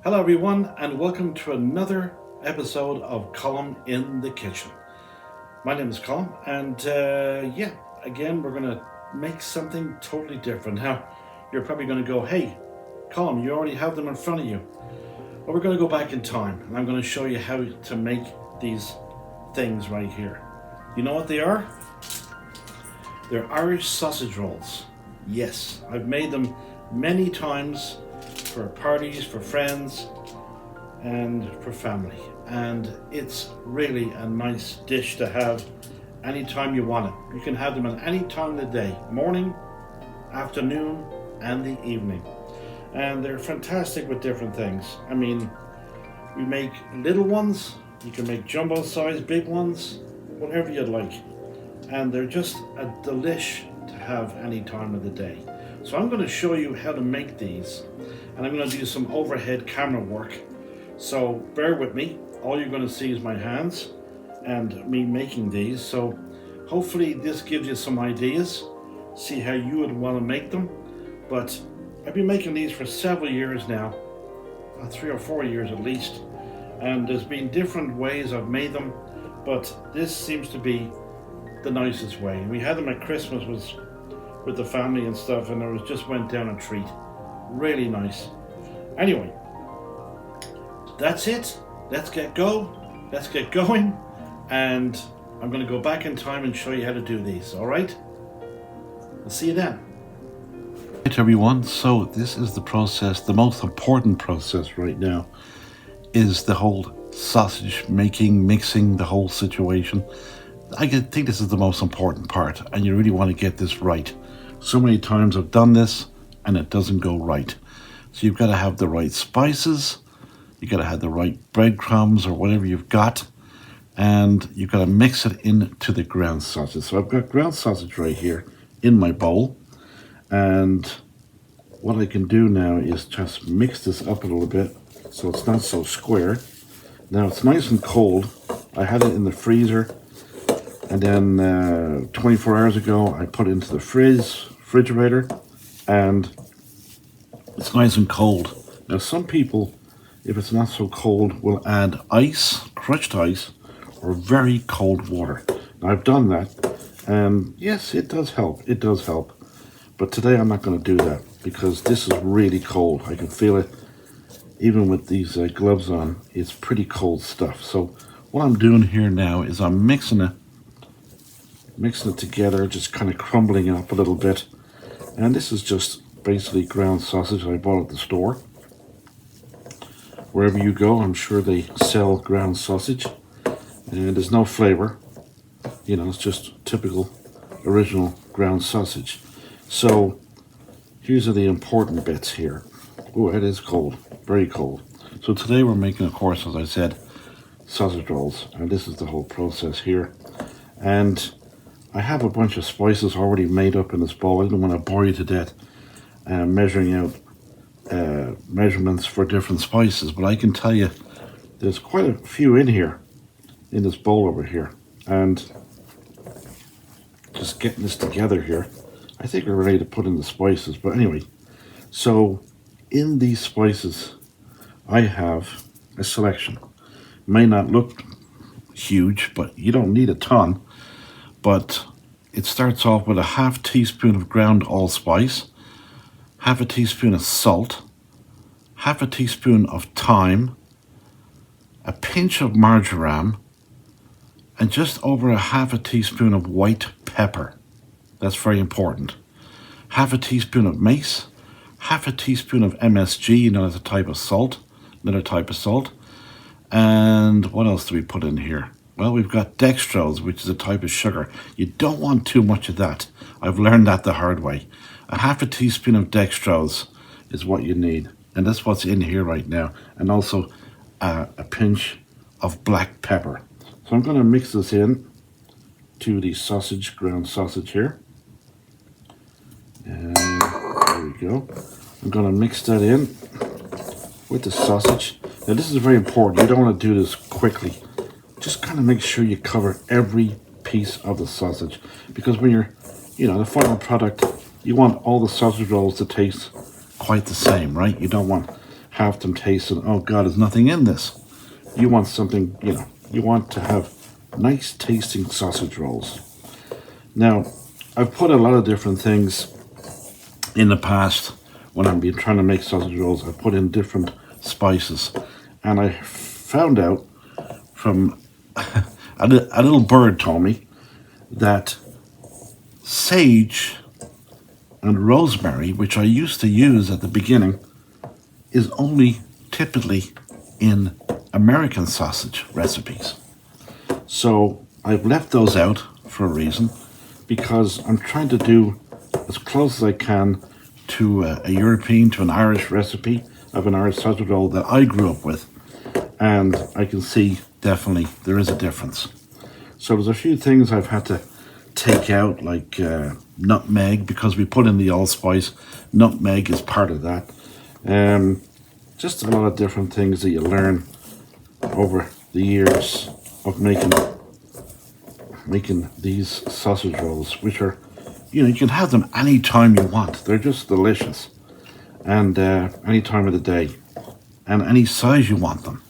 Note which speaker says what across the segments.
Speaker 1: Hello, everyone, and welcome to another episode of Column in the Kitchen. My name is Colin, and again, we're going to make something totally different. Now, you're probably going to go, hey, Colin, you already have them in front of you. Well, we're going to go back in time, and I'm going to show you how to make these things right here. You know what they are? They're Irish sausage rolls. Yes, I've made them many times for parties, for friends, and for family. And it's really a nice dish to have anytime you want it. You can have them at any time of the day, morning, afternoon, and the evening. And they're fantastic with different things. I mean, we make little ones, you can make jumbo size, big ones, whatever you'd like. And they're just a delish to have any time of the day. So I'm going to show you how to make these, and I'm going to do some overhead camera work. So bear with me. All you're going to see is my hands and me making these. So hopefully this gives you some ideas, see how you would want to make them. But I've been making these for several years now, 3 or 4 years at least. And there's been different ways I've made them, but this seems to be the nicest way. We had them at Christmas with the family and stuff, and it just went down a treat. Really nice. Anyway, that's it. Let's get going, and I'm going to go back in time and show you how to do these. All right? I'll see you then. Right, everyone. So this is the process. The most important process right now is the whole sausage making, mixing, the whole situation. I think this is the most important part, and you really want to get this right. So many times I've done this and it doesn't go right. So you've got to have the right spices, you've got to have the right breadcrumbs or whatever you've got, and you've got to mix it into the ground sausage. So I've got ground sausage right here in my bowl, and what I can do now is just mix this up a little bit so it's not so square. Now it's nice and cold. I had it in the freezer, and then 24 hours ago I put it into the refrigerator, and it's nice and cold. Now some people, if it's not so cold, will add ice, crushed ice, or very cold water. Now I've done that, and yes, it does help. It does help. But today I'm not going to do that because this is really cold. I can feel it even with these gloves on. It's pretty cold stuff. So what I'm doing here now is I'm mixing it together, just kind of crumbling it up a little bit. And this is just basically ground sausage I bought at the store. Wherever you go, I'm sure they sell ground sausage, and there's no flavor. You know, it's just typical original ground sausage. So here's the important bits here. Oh, it is cold, very cold. So today we're making, of course, as I said, sausage rolls, and this is the whole process here. And I have a bunch of spices already made up in this bowl. I don't want to bore you to death measuring out measurements for different spices, but I can tell you there's quite a few in here, in this bowl over here. And just getting this together here, I think we're ready to put in the spices. But anyway, so in these spices, I have a selection. May not look huge, but you don't need a ton. But it starts off with a half teaspoon of ground allspice, half a teaspoon of salt, half a teaspoon of thyme, a pinch of marjoram, and just over a half a teaspoon of white pepper. That's very important. Half a teaspoon of mace, half a teaspoon of MSG, you know, that's a type of salt, another type of salt. And what else do we put in here? Well, we've got dextrose, which is a type of sugar. You don't want too much of that. I've learned that the hard way. A half a teaspoon of dextrose is what you need. And that's what's in here right now. And also a pinch of black pepper. So I'm going to mix this in to the sausage, ground sausage here. And there we go. I'm going to mix that in with the sausage. Now this is very important. You don't want to do this quickly. Just kind of make sure you cover every piece of the sausage, because when you're, the final product, you want all the sausage rolls to taste quite the same, right? You don't want have them tasting, oh God, there's nothing in this. You want something, you want to have nice tasting sausage rolls. Now, I've put a lot of different things in the past when I've been trying to make sausage rolls. I've put in different spices, and I found out from a little bird told me that sage and rosemary, which I used to use at the beginning, is only typically in American sausage recipes. So I've left those out for a reason, because I'm trying to do as close as I can to a European, to an Irish recipe of an Irish sausage roll that I grew up with. And I can see definitely there is a difference. So there's a few things I've had to take out, like nutmeg, because we put in the allspice. Nutmeg is part of that. Just a lot of different things that you learn over the years of making these sausage rolls, which are, you can have them anytime you want. They're just delicious, and any time of the day, and any size you want them.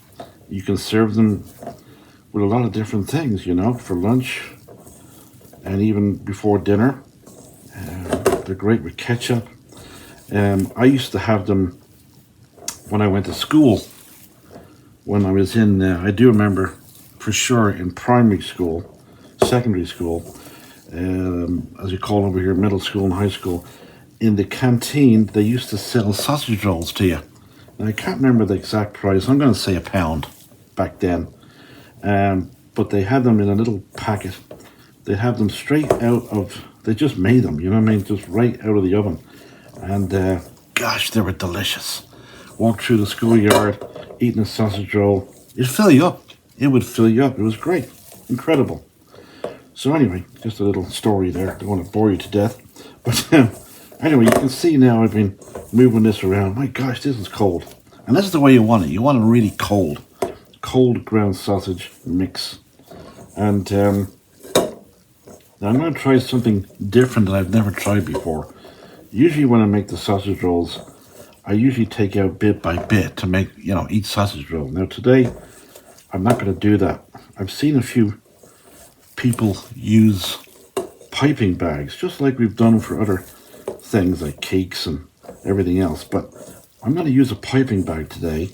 Speaker 1: You can serve them with a lot of different things, for lunch and even before dinner. They're great with ketchup. I used to have them when I went to school. When I was in, I do remember for sure, in primary school, secondary school, as you call over here, middle school and high school, in the canteen, they used to sell sausage rolls to you. And I can't remember the exact price. I'm going to say £1 back then. But they had them in a little packet. They had them straight out of, they just made them, just right out of the oven. And gosh, they were delicious. Walked through the schoolyard, eating a sausage roll. It'd fill you up. It would fill you up. It was great. Incredible. So anyway, just a little story there. I don't want to bore you to death. But anyway, you can see now I've been moving this around. My gosh, this is cold. And this is the way you want it. You want it really cold. Cold ground sausage mix. And now I'm going to try something different that I've never tried before. Usually when I make the sausage rolls, I usually take out bit by bit to make, each sausage roll. Now today, I'm not going to do that. I've seen a few people use piping bags, just like we've done for other things like cakes and everything else. But I'm going to use a piping bag today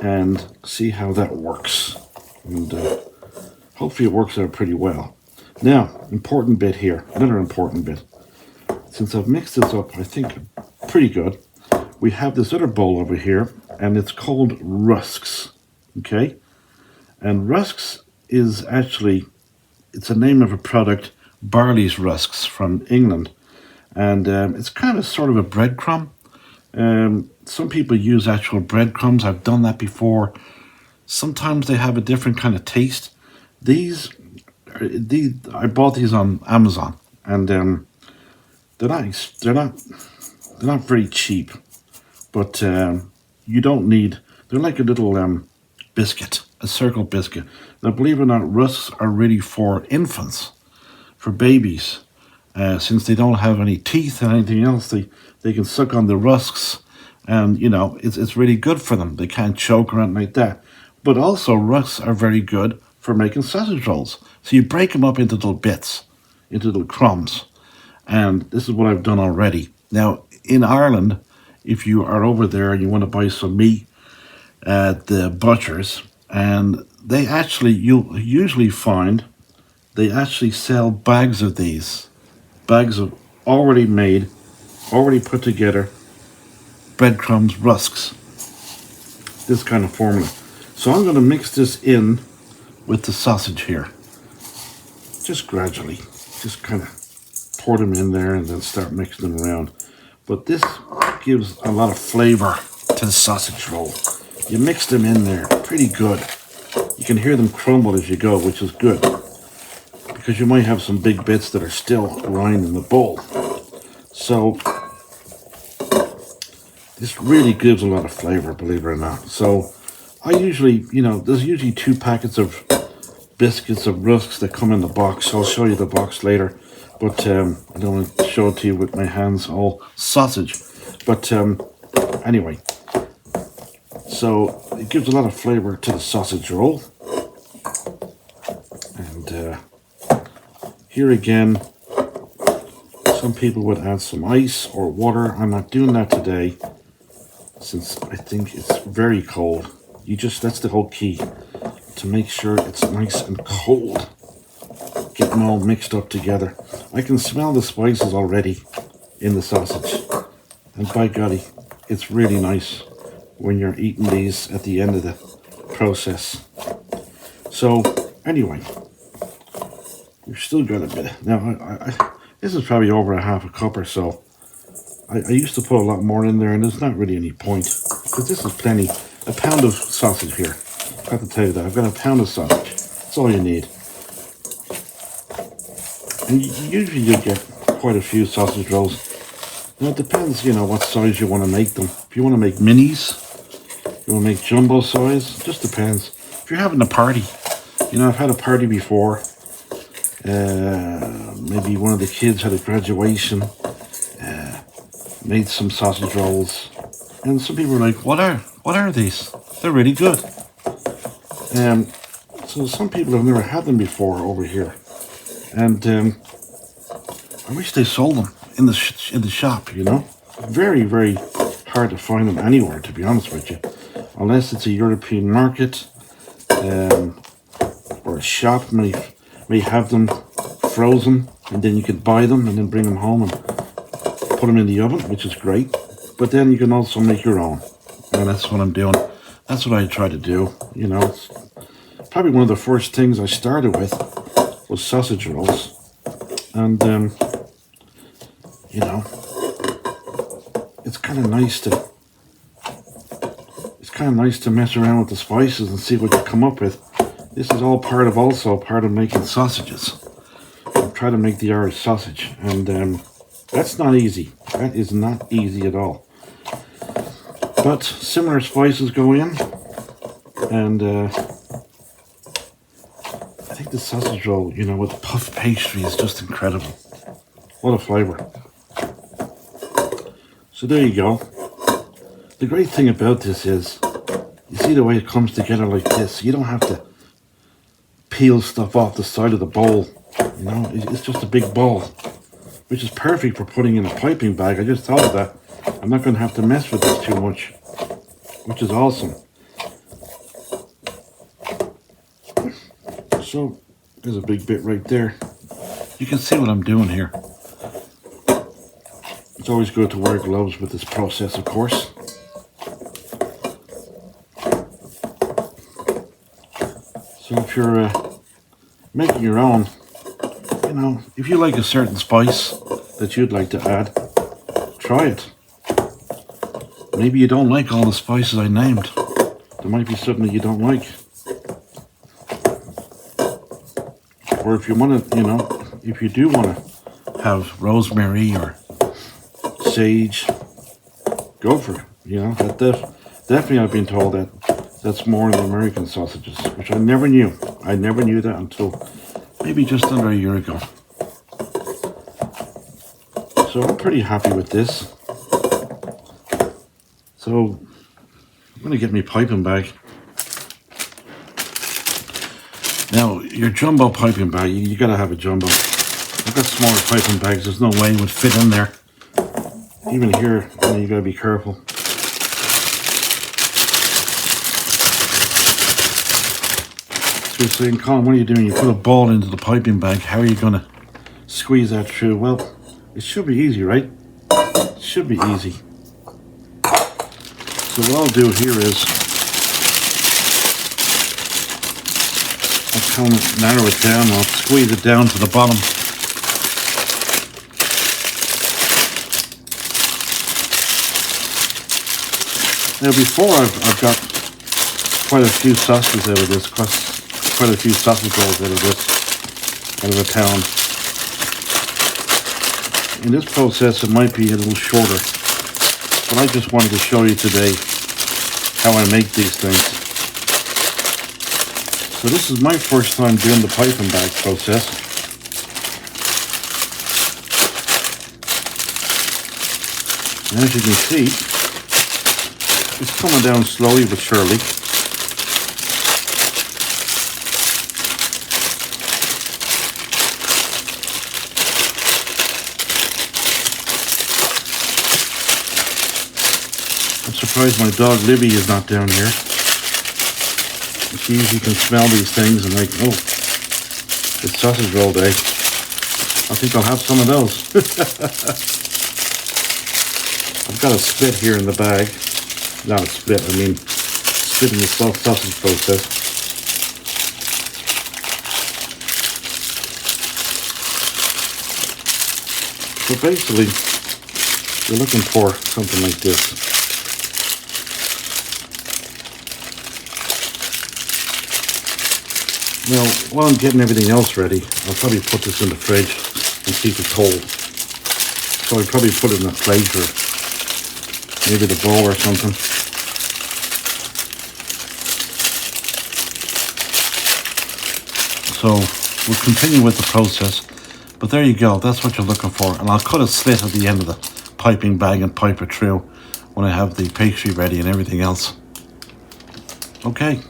Speaker 1: and see how that works. And hopefully it works out pretty well. Now, important bit here, another important bit. Since I've mixed this up, I think pretty good, we have this other bowl over here, and it's called Rusks, okay? And Rusks is actually, it's a name of a product, Barley's Rusks from England. And it's kind of sort of a breadcrumb. Some people use actual breadcrumbs. I've done that before. Sometimes they have a different kind of taste. These I bought these on Amazon, and they're not very cheap. But you don't need, they're like a little biscuit, a circle biscuit. Now, believe it or not, rusks are really for infants, for babies. Since they don't have any teeth and anything else, they can suck on the rusks, and it's really good for them. They can't choke or anything like that. But also, rusks are very good for making sausage rolls. So you break them up into little bits, into little crumbs. And this is what I've done already. Now, in Ireland, if you are over there and you want to buy some meat at the butchers, and they actually, you'll usually find they actually sell bags of these, bags of already made, already put together breadcrumbs, rusks, this kind of formula. So I'm going to mix this in with the sausage here, just gradually, just kind of pour them in there and then start mixing them around. But this gives a lot of flavor to the sausage roll. You mix them in there pretty good. You can hear them crumble as you go, which is good, because you might have some big bits that are still lying in the bowl. So this really gives a lot of flavor, believe it or not. So I usually, there's usually 2 packets of biscuits of rusks that come in the box. I'll show you the box later, but I don't want to show it to you with my hands all sausage. But anyway, So it gives a lot of flavor to the sausage roll. And here again, some people would add some ice or water. I'm not doing that today since I think it's very cold. That's the whole key, to make sure it's nice and cold, getting all mixed up together. I can smell the spices already in the sausage, and by golly, it's really nice when you're eating these at the end of the process. So anyway, we've still got a bit. Now, this is probably over a half a cup or so. I used to put a lot more in there, and there's not really any point, because this is plenty. A pound of sausage here. I have to tell you that. I've got a pound of sausage. That's all you need. And usually you get quite a few sausage rolls. Now it depends, what size you want to make them. If you want to make minis, you want to make jumbo size, it just depends. If you're having a party, I've had a party before. Maybe one of the kids had a graduation, made some sausage rolls, and some people were like, what are these? They're really good. So some people have never had them before over here, and I wish they sold them in the shop. Very, very hard to find them anywhere, to be honest with you, unless it's a European market, or a shop may have them frozen, and then you can buy them and then bring them home and put them in the oven, which is great. But then you can also make your own, and that's what I'm doing. That's what I try to do. It's probably one of the first things I started with was sausage rolls, and it's kind of nice to mess around with the spices and see what you come up with. This is all part of making sausages. I'm trying to make the Irish sausage, and that's not easy. That is not easy at all. But similar spices go in, and I think the sausage roll, with the puff pastry is just incredible. What a flavor. So there you go. The great thing about this is, you see the way it comes together like this. You don't have to peel stuff off the side of the bowl. It's just a big ball, which is perfect for putting in a piping bag. I just thought of that. I'm not going to have to mess with this too much, which is awesome. So there's a big bit right there. You can see what I'm doing here. It's always good to wear gloves with this process, of course. So if you're making your own, if you like a certain spice that you'd like to add, try it. Maybe you don't like all the spices I named. There might be something that you don't like. Or if you want to, if you do want to have rosemary or sage, go for it. Definitely I've been told that that's more in the American sausages, which I never knew. I never knew that until maybe just under a year ago. So I'm pretty happy with this. So I'm going to get me piping bag. Now, your jumbo piping bag, you got to have a jumbo. I've got smaller piping bags. There's no way it would fit in there. Even here, you got to be careful. So you're saying, Colin, what are you doing? You put a ball into the piping bag. How are you going to squeeze that through? Well, it should be easy, right? It should be easy. So what I'll do here is I'll kind of narrow it down. I'll squeeze it down to the bottom. Now before I've got quite a few sausages out of this, quite a few sausage rolls out of a pound. In this process it might be a little shorter, but I just wanted to show you today how I make these things. So this is my first time doing the piping bag process. And as you can see, It's coming down slowly but surely. I'm surprised my dog Libby is not down here. She usually can smell these things and like, oh, it's sausage roll day. I think I'll have some of those. I've got a spit here in the bag. Not a spit, I mean spit in the sausage process. So basically, you're looking for something like this. Now, while I'm getting everything else ready, I'll probably put this in the fridge and keep it cold. So I'll probably put it in a plate or maybe the bowl or something. So we'll continue with the process. But there you go, that's what you're looking for. And I'll cut a slit at the end of the piping bag and pipe it through when I have the pastry ready and everything else. Okay.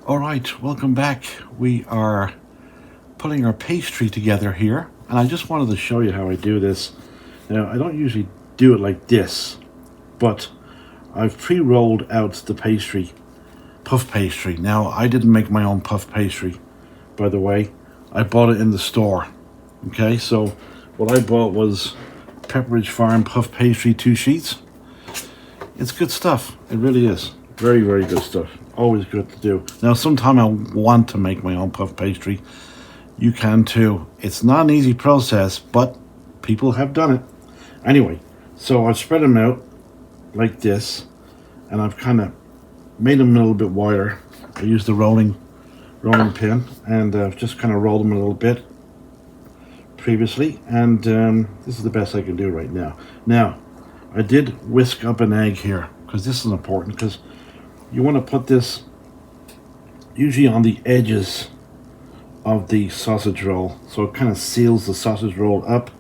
Speaker 1: Alright, welcome back. We are putting our pastry together here, and I just wanted to show you how I do this. Now, I don't usually do it like this, but I've pre-rolled out the pastry, puff pastry. Now, I didn't make my own puff pastry, by the way. I bought it in the store. Okay, so what I bought was Pepperidge Farm puff pastry 2 sheets. It's good stuff. It really is. Very, very good stuff. Always good to do. Now, sometime I want to make my own puff pastry. You can too. It's not an easy process, but people have done it. Anyway, so I've spread them out like this, and I've kind of made them a little bit wider. I used the rolling pin, and I've just kind of rolled them a little bit previously, and this is the best I can do right now. Now, I did whisk up an egg here, because this is important, because you want to put this usually on the edges of the sausage roll, so it kind of seals the sausage roll up.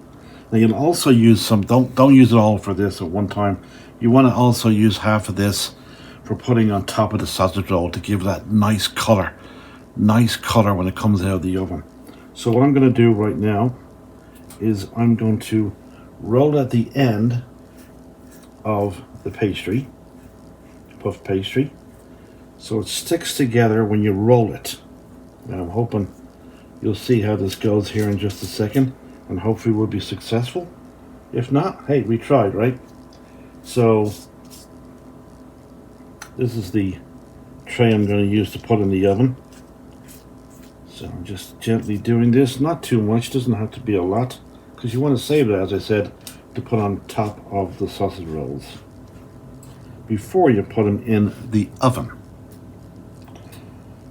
Speaker 1: Now you'll also use some, don't use it all for this at one time. You want to also use half of this for putting on top of the sausage roll to give that nice color when it comes out of the oven. So what I'm going to do right now is I'm going to roll at the end of the pastry, puff pastry, so it sticks together when you roll it. And I'm hoping you'll see how this goes here in just a second, and hopefully we'll be successful. If not, hey, we tried, right? So this is the tray I'm going to use to put in the oven. So I'm just gently doing this, not too much, doesn't have to be a lot, because you want to save it, as I said, to put on top of the sausage rolls before you put them in the oven.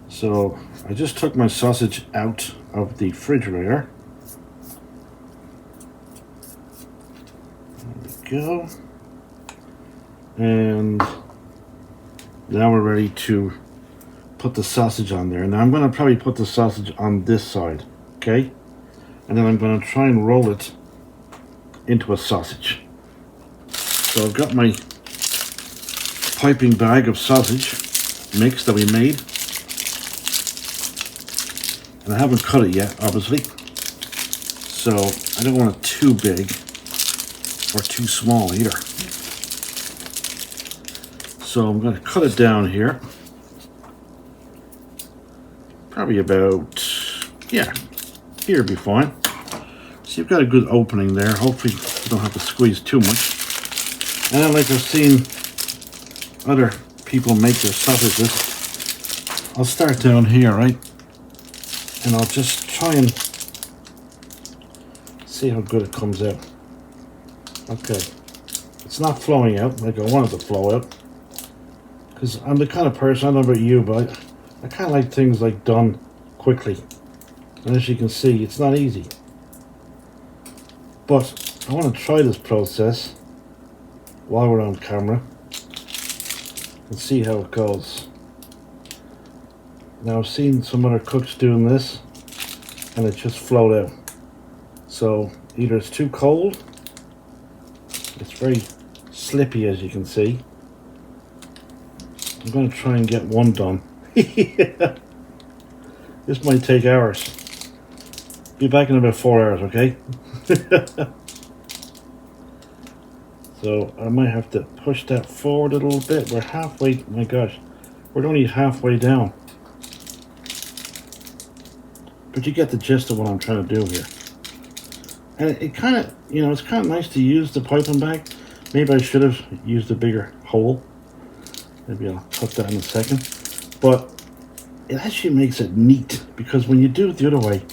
Speaker 1: So I just took my sausage out of the refrigerator. There we go. And now we're ready to put the sausage on there. Now I'm going to probably put the sausage on this side, okay? And then I'm going to try and roll it into a sausage. So I've got my piping bag of sausage mix that we made, and I haven't cut it yet, obviously, so I don't want it too big or too small either. So I'm going to cut it down here, probably about, yeah, here would be fine. So you've got a good opening there. Hopefully you don't have to squeeze too much. And then, like I've seen other people make their sausages, I'll start down here, right? And I'll just try and see how good it comes out. Okay. It's not flowing out like I want it to flow out, because I'm the kind of person, I don't know about you, but I kind of like things like done quickly. And as you can see, it's not easy. But I want to try this process while we're on camera and see how it goes. Now I've seen some other cooks doing this and it just flowed out. So either it's too cold It's very slippy, as you can see. I'm going to try and get one done. Yeah. This might take hours. Be back in about 4 hours, okay? So I might have to push that forward a little bit. We're halfway, my gosh, we're only halfway down. But you get the gist of what I'm trying to do here. And it kind of, it's kind of nice to use the piping bag. Maybe I should have used a bigger hole. Maybe I'll cut that in a second. But it actually makes it neat, because when you do it the other way,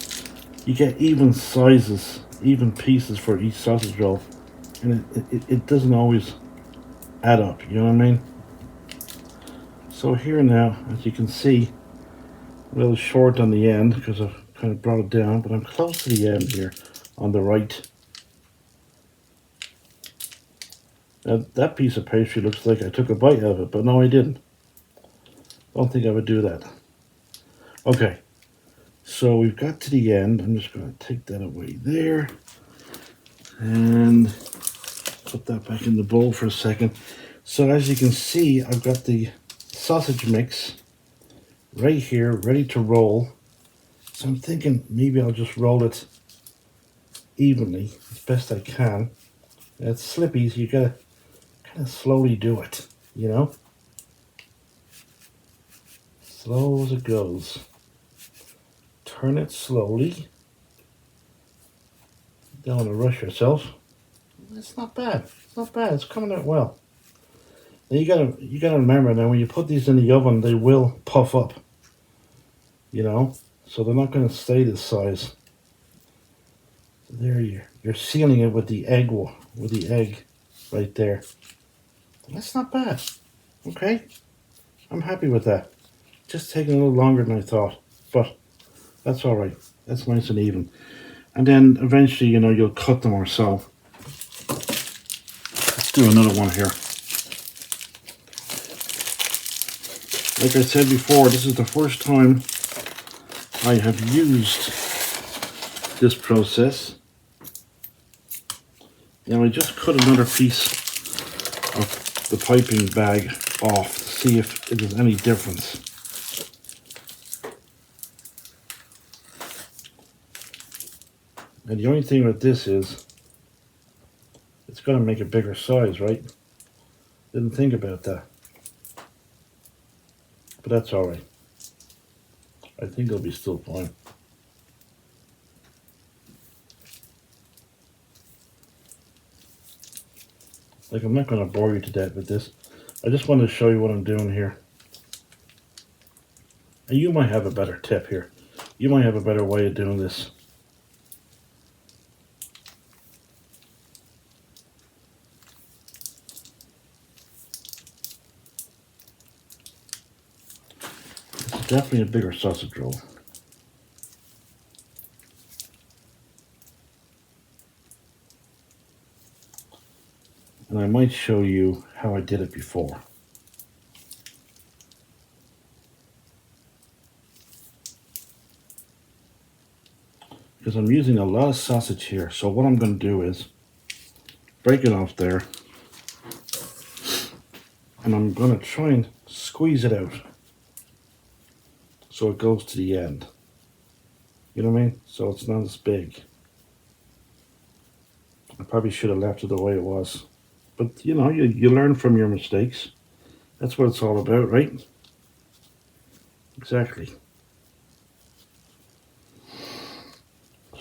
Speaker 1: you get even sizes, even pieces for each sausage roll. And it doesn't always add up, you know what I mean? So here now, as you can see, a little short on the end because I've kind of brought it down, but I'm close to the end here on the right. Now, that piece of pastry looks like I took a bite of it, but no, I didn't. Don't think I would do that. Okay, so we've got to the end. I'm just going to take that away there and put that back in the bowl for a second. So as you can see, I've got the sausage mix right here, ready to roll. So I'm thinking maybe I'll just roll it evenly as best I can. It's slippy, so you gotta kind of slowly do it, slow as it goes. Turn it slowly. Don't want to rush yourself. It's not bad. It's not bad. It's coming out well. Now you gotta remember, now when you put these in the oven, they will puff up. So they're not going to stay this size. So there you're sealing it with the egg right there. That's not bad. Okay, I'm happy with that. Just taking a little longer than I thought, but that's all right. That's nice and even. And then eventually, you'll cut them or so. Let's do another one here. Like I said before, this is the first time I have used this process. Now I just cut another piece of the piping bag off to see if there's any difference. And the only thing with this is it's going to make a bigger size, right? Didn't think about that. But that's all right. I think it'll be still fine. Like, I'm not going to bore you to death with this. I just wanted to show you what I'm doing here. And you might have a better tip here. You might have a better way of doing this. It's definitely a bigger sausage roll. And I might show you how I did it before. Because I'm using a lot of sausage here. So what I'm going to do is break it off there. And I'm going to try and squeeze it out so it goes to the end. You know what I mean? So it's not as big. I probably should have left it the way it was. But you learn from your mistakes. That's what it's all about, right? Exactly.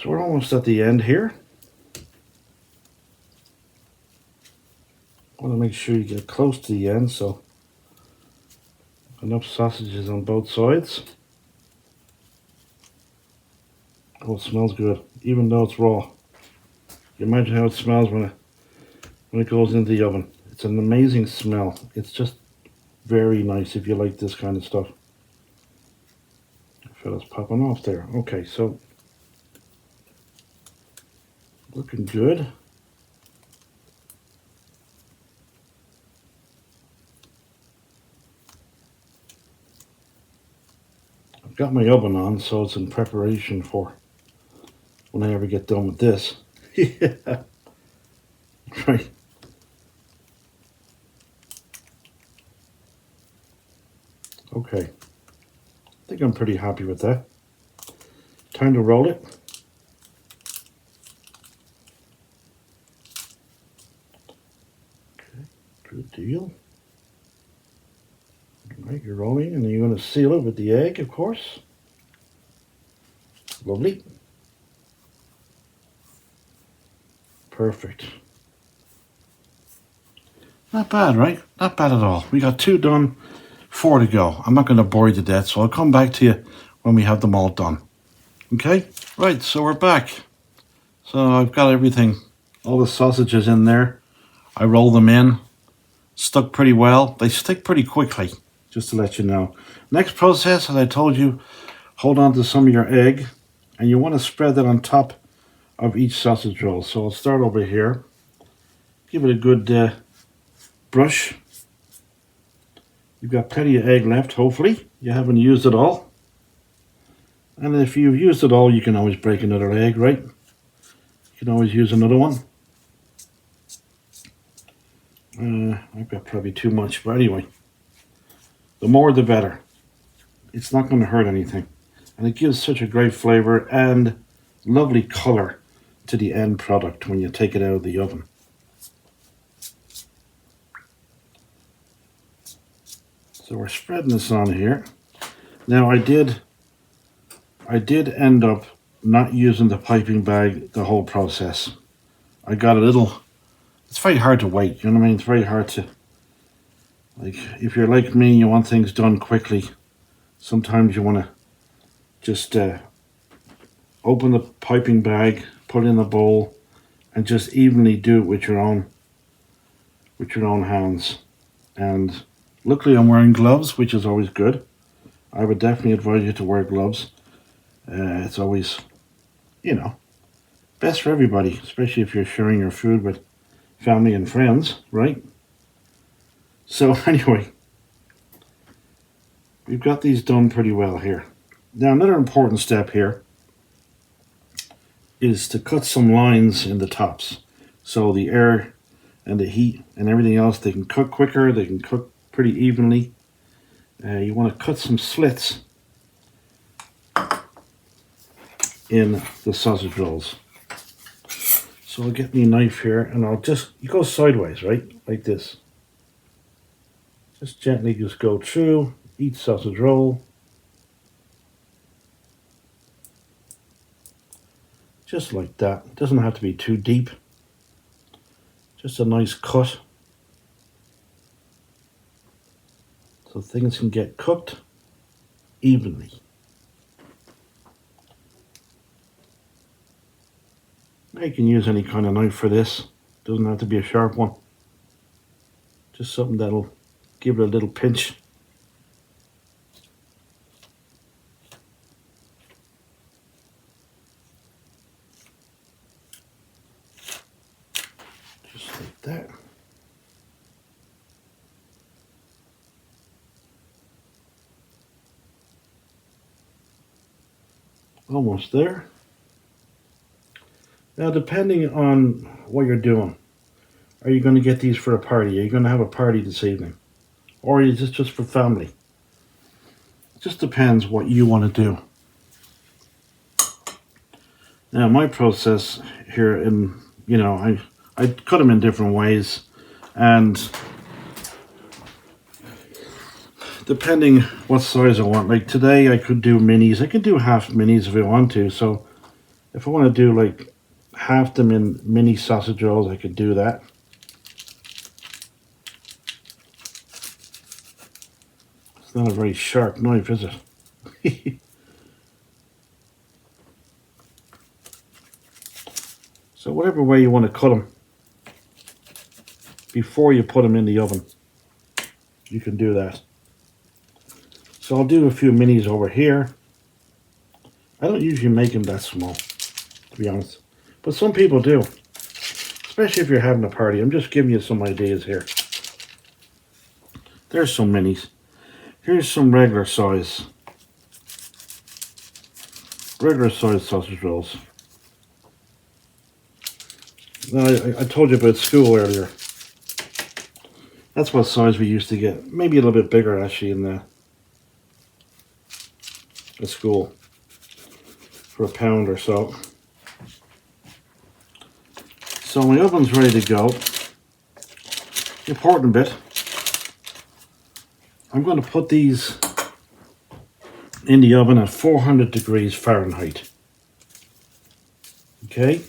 Speaker 1: So we're almost at the end here. I want to make sure you get close to the end, so enough sausages on both sides. Oh, it smells good, even though it's raw. You imagine how it smells when it goes into the oven. It's an amazing smell. It's just very nice if you like this kind of stuff. Fella's popping off there. Okay, so looking good. I've got my oven on, so it's in preparation for when I ever get done with this. Yeah. Right. Okay, I think I'm pretty happy with that. Time to roll it. Okay, good deal. All right, you're rolling, and then you're going to seal it with the egg, of course. Lovely. Perfect. Not bad, right? Not bad at all. We got 2 done, 4 to go. I'm not going to bore you to death, so I'll come back to you when we have them all done. Okay? Right, so we're back. So I've got everything, all the sausages in there. I roll them in. Stuck pretty well. They stick pretty quickly, just to let you know. Next process, as I told you, hold on to some of your egg, and you want to spread that on top of each sausage roll. So I'll start over here. Give it a good brush. You've got plenty of egg left, hopefully. You haven't used it all. And if you've used it all, you can always break another egg, right? You can always use another one. I've got probably too much, but anyway. The more the better. It's not going to hurt anything. And it gives such a great flavor and lovely color to the end product when you take it out of the oven. So we're spreading this on here. Now I did end up not using the piping bag the whole process. I got a little, it's very hard to wait, you know what I mean? It's very hard to, like, if you're like me, you want things done quickly. Sometimes you want to just open the piping bag, put it in the bowl, and just evenly do it with your own hands. And luckily I'm wearing gloves, which is always good. I would definitely advise you to wear gloves. It's always, you know, best for everybody, especially if you're sharing your food with family and friends, right? So anyway, we've got these done pretty well here. Now another important step here is to cut some lines in the tops. So the air and the heat and everything else, they can cook quicker, they can cook pretty evenly. You want to cut some slits in the sausage rolls. So I'll get me a knife here and I'll just, you go sideways, right? Like this. Just gently just go through each sausage roll. Just like that. It doesn't have to be too deep. Just a nice cut. So things can get cooked evenly. You can use any kind of knife for this. Doesn't have to be a sharp one. Just something that'll give it a little pinch. Just like that. Almost there. Now, depending on what you're doing, are you going to get these for a party? Are you going to have a party this evening? Or is this just for family? It just depends what you want to do. Now, my process here, I cut them in different ways, and depending what size I want. Like today, I could do minis. I could do half minis if I want to. So if I want to do like half them in mini sausage rolls, I could do that. It's not a very sharp knife, is it? So whatever way you want to cut them before you put them in the oven, you can do that. So I'll do a few minis over here. I don't usually make them that small, to be honest. But some people do, especially if you're having a party. I'm just giving you some ideas here. There's some minis. Here's some regular size sausage rolls. Now, I told you about school earlier. That's what size we used to get. Maybe a little bit bigger actually in at school for £1 or so. So my oven's ready to go. The important bit, I'm going to put these in the oven at 400 degrees Fahrenheit. Okay?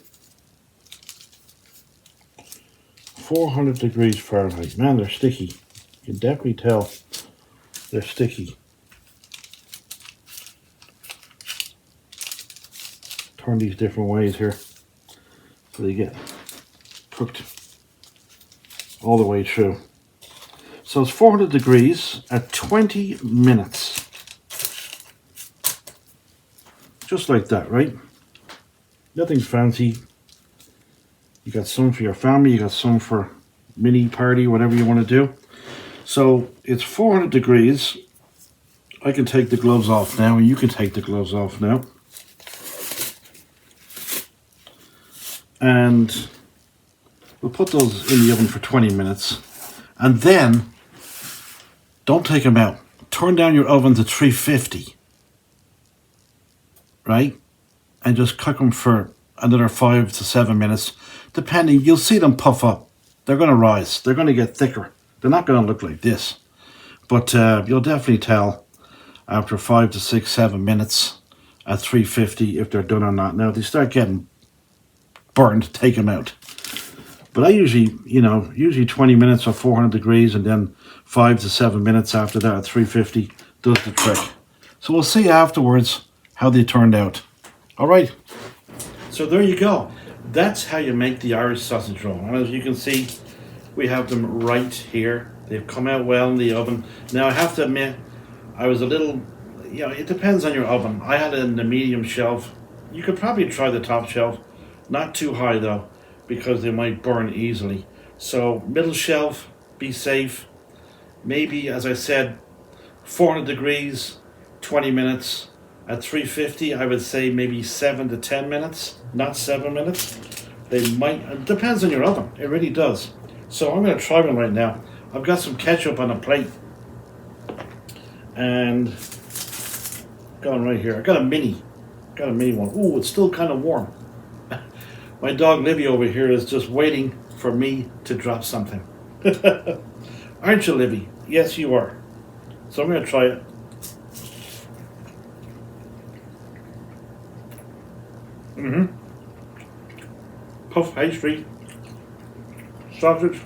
Speaker 1: 400 degrees Fahrenheit. Man, they're sticky. You can definitely tell they're sticky. Turn these different ways here so they get cooked all the way through. So it's 400 degrees at 20 minutes. Just like that, right? Nothing fancy. You got some for your family, you got some for mini party, whatever you want to do. So it's 400 degrees. I can take the gloves off now, and you can take the gloves off now. And we'll put those in the oven for 20 minutes. And then, don't take them out. Turn down your oven to 350. Right? And just cook them for another 5 to 7 minutes. Depending, you'll see them puff up. They're going to rise. They're going to get thicker. They're not going to look like this. But you'll definitely tell after 5 to 6, 7 minutes at 350 if they're done or not. Now, if they start getting burned, take them out. But I usually, usually 20 minutes or 400 degrees and then 5 to 7 minutes after that at 350 does the trick. So we'll see afterwards how they turned out. All right. So there you go. That's how you make the Irish sausage roll. And as you can see, we have them right here. They've come out well in the oven. Now I have to admit, I was a little, it depends on your oven. I had it in the medium shelf. You could probably try the top shelf. Not too high though, because they might burn easily. So middle shelf, be safe. Maybe, as I said, 400 degrees, 20 minutes. At 350, I would say maybe 7 to 10 minutes, not 7 minutes. They might, it depends on your oven, it really does. So I'm going to try one right now. I've got some ketchup on a plate. And going right here, I got a mini one. Ooh, it's still kind of warm. My dog Libby over here is just waiting for me to drop something. Aren't you, Libby? Yes, you are. So I'm going to try it. Puff pastry, sausage.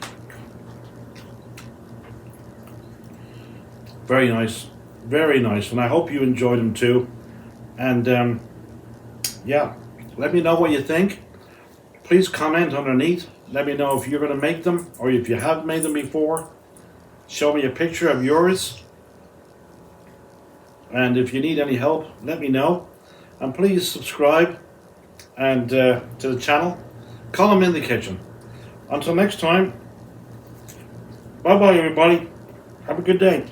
Speaker 1: Very nice, very nice. And I hope you enjoyed them too. And yeah, let me know what you think. Please comment underneath. Let me know if you're going to make them or if you have made them before. Show me a picture of yours. And if you need any help, let me know. And please subscribe and to the channel. Column in the Kitchen. Until next time, bye bye everybody. Have a good day.